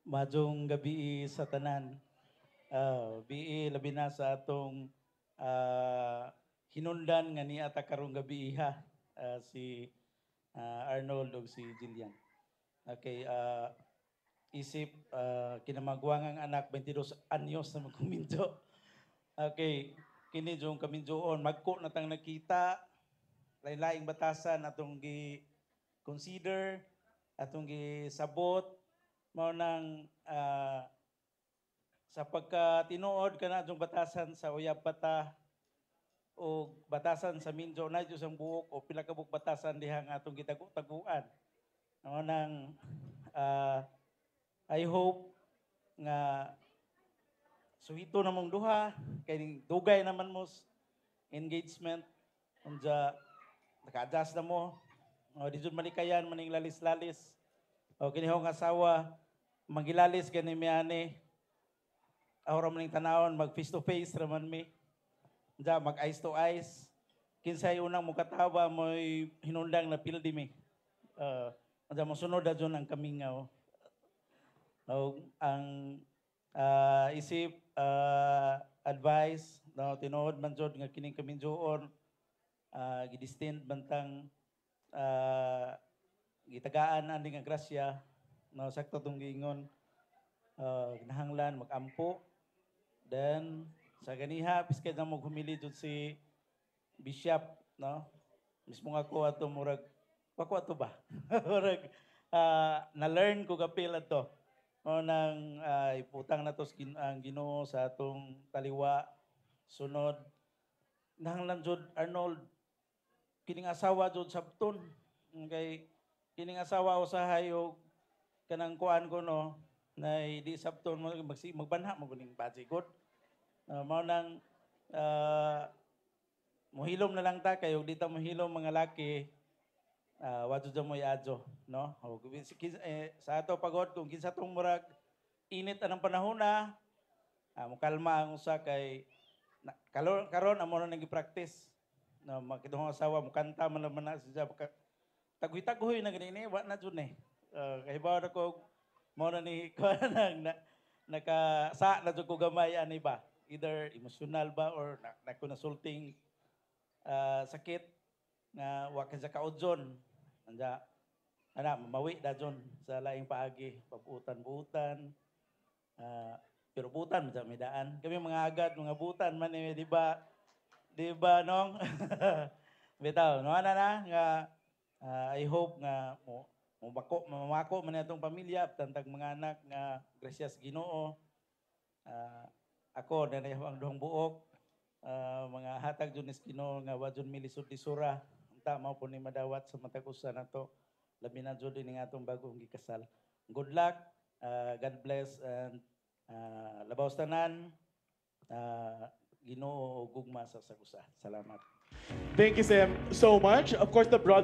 Majong gabi sa tanan. Bii labi na sa atong hinundan nga ni ata karong gabi si Arnold ug si Jillian. Okay, isip kinamagwangang anak 22 anyos na magkuminjo. Okay, kini jung kaminjoon magko na tang nakita lain-laing batasan atong gi consider atong gi sabot mao nang sa pagkatinuod kana jung batasan sa uyab pata o batasan sa minjo na jud sang buok o pila ka buok batasan diha nga atong gitago-taguan. Mao nang ah, I hope nga suhito namong duha kay dugay naman mo engagement unja naka-adjust na mo. O di jud malikayan maning lalis-lalis. O kinihong asawa magilalis gani mi ani ahora maning tanawon mag face to face raman mi. Unja mag eyes to eyes. Kinsay unang mukatawa mo'y hinundang na pildi mi. Unja mosunod na dyan ang kamingaw. Ang isip advice no tinuod man jud nga kining kaminjoon gidistinct bantang gitagaan ani nga grasya no sakto tong giingon kinahanglan magampo then sa ganiha piskay na mo humili jud si bishop no mismo nga ko ato murag pako ato ba murag na learn ko kapil ato o nang iputang nato ang Ginoo sa atong taliwa sunod nahanglan jud Arnold kining asawa jud sabton kay kining asawa usahay og kanang kuan ko no na di sabton mo magbanha mo kuning bajigot mao nang mohilom na lang ta kayo di ta mohilom mga laki wadyo dyan mo iadyo no o, sa ato pagod kung kinsa tong murag init anang panahon na mukalma ang usa kay karon amo na nang practice na makitong asawa mo kanta man naman na siya tagoy-tagoy na ganini wa na jud ni kay bawa na ko mo na ni kanang nakasa na jud ko gamay ani ba either emotional ba or na nasulting sakit nga wa ka sa kaudyon anja ana mamawi da jon sa laing paagi pabutan-butan pero butan sa medaan kami mga agad mga butan man di ba nong bitaw no ana na nga I hope nga mamako man atong pamilya tantang mga anak nga gracias Ginoo ako na ang duhang buok mga hatag jud ni Ginoo nga wa jud milisod lisura unta mao po ni madawat sa matag usa nato labi na jud ini nga atong bagong gikasal good luck God bless and labaw sa tanan Ginoo ug gugma sa sagusa salamat. Thank you, Sam, so much. Of course, the broad